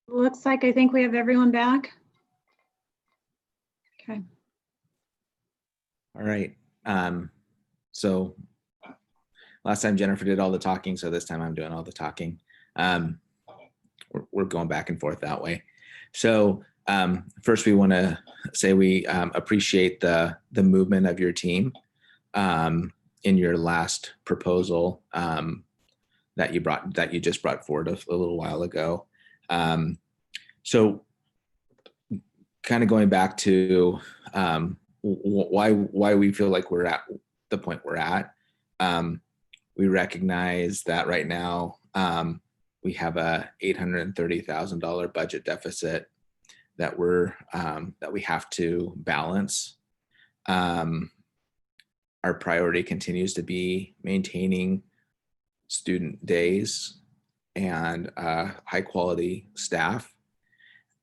Looks like I think we have everyone back. Okay. All right. So last time Jennifer did all the talking, so this time I'm doing all the talking. We're going back and forth that way. So first we want to say we appreciate the movement of your team in your last proposal that you just brought forward a little while ago. So kind of going back to why we feel like we're at the point we're at. We recognize that right now we have a $830,000 budget deficit that we have to balance. Our priority continues to be maintaining student days and high quality staff.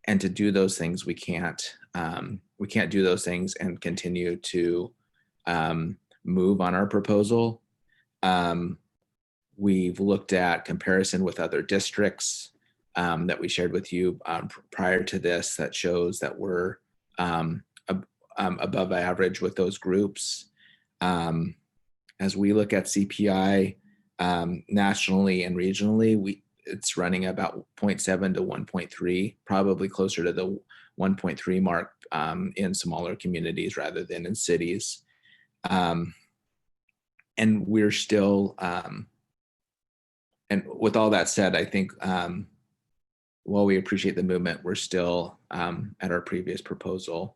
And to do those things, we can't do those things and continue to move on our proposal. We've looked at comparison with other districts that we shared with you prior to this that shows that we're above average with those groups. As we look at CPI nationally and regionally, it's running about 0.7 to 1.3, probably closer to the 1.3 mark in smaller communities rather than in cities. And we're still, and with all that said, I think while we appreciate the movement, we're still at our previous proposal.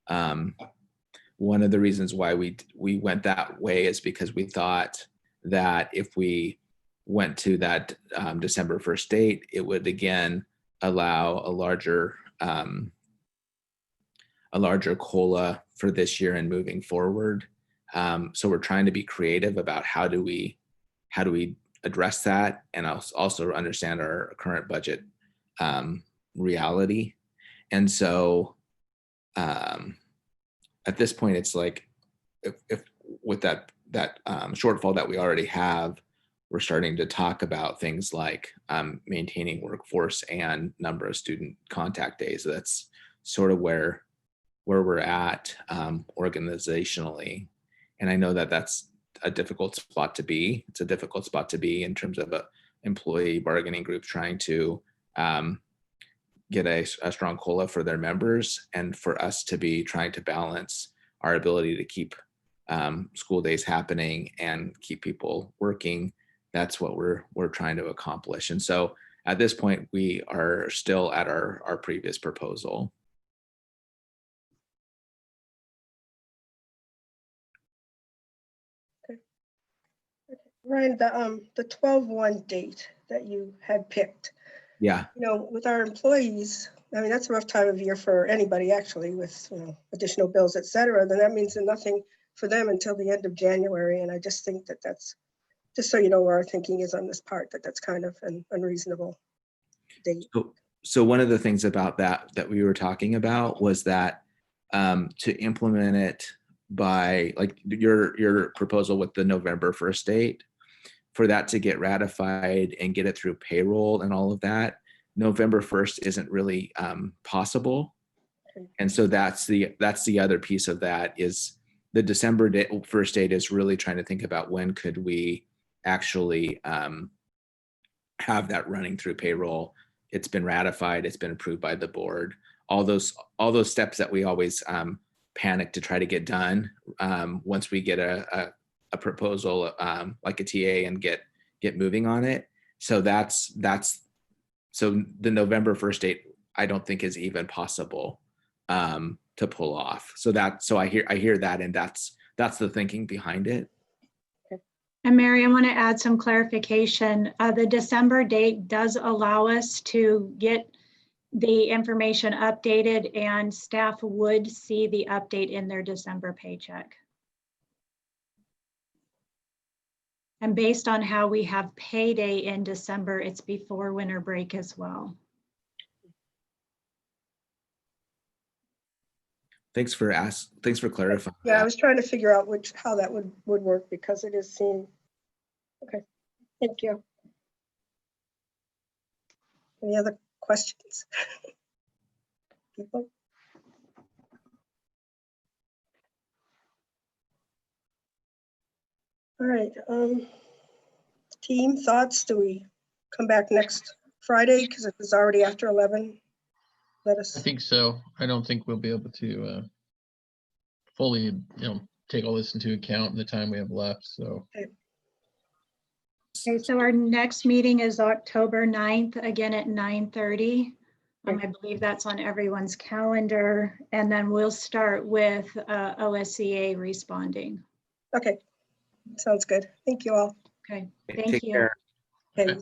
One of the reasons why we went that way is because we thought that if we went to that December 1st date, it would again allow a larger COLA for this year and moving forward. So we're trying to be creative about how do we address that and also understand our current budget reality. And so at this point, it's like if with that shortfall that we already have, we're starting to talk about things like maintaining workforce and number of student contact days. So that's sort of where we're at organizationally. And I know that that's a difficult spot to be. It's a difficult spot to be in terms of a employee bargaining group trying to get a strong COLA for their members, and for us to be trying to balance our ability to keep school days happening and keep people working. That's what we're trying to accomplish. And so at this point, we are still at our previous proposal. Ryan, the 12/1 date that you had picked. Yeah. You know, with our employees, I mean, that's a rough time of year for anybody actually with, you know, additional bills, et cetera. Then that means nothing for them until the end of January. And I just think that that's, just so you know where our thinking is on this part, that's kind of an unreasonable date. So one of the things about that we were talking about was that to implement it by like your proposal with the November 1st date, for that to get ratified and get it through payroll and all of that, November 1st isn't really possible. And so that's the other piece of that is the December first date is really trying to think about when could we actually have that running through payroll. It's been ratified, it's been approved by the board. All those steps that we always panic to try to get done once we get a proposal like a TA and get moving on it. So so the November 1st date, I don't think is even possible to pull off. So I hear that, and that's the thinking behind it. And Mary, I want to add some clarification. The December date does allow us to get the information updated, and staff would see the update in their December paycheck. And based on how we have payday in December, it's before winter break as well. Thanks for clarifying. Yeah, I that. was trying to figure out how that would work, because it is seen. Okay, thank you. Any other questions? People? All right, team thoughts, do we come back next Friday? Because it's already after 11. Let us. I think so. I don't think we'll be able to fully, take all this into account in the time we have left. So Okay, so our next meeting is October 9th, again at 9:30. I believe that's on everyone's calendar. And then we'll start with OSCA responding. Okay, sounds good. Thank you all. Okay, Okay, thank take you. care. Okay.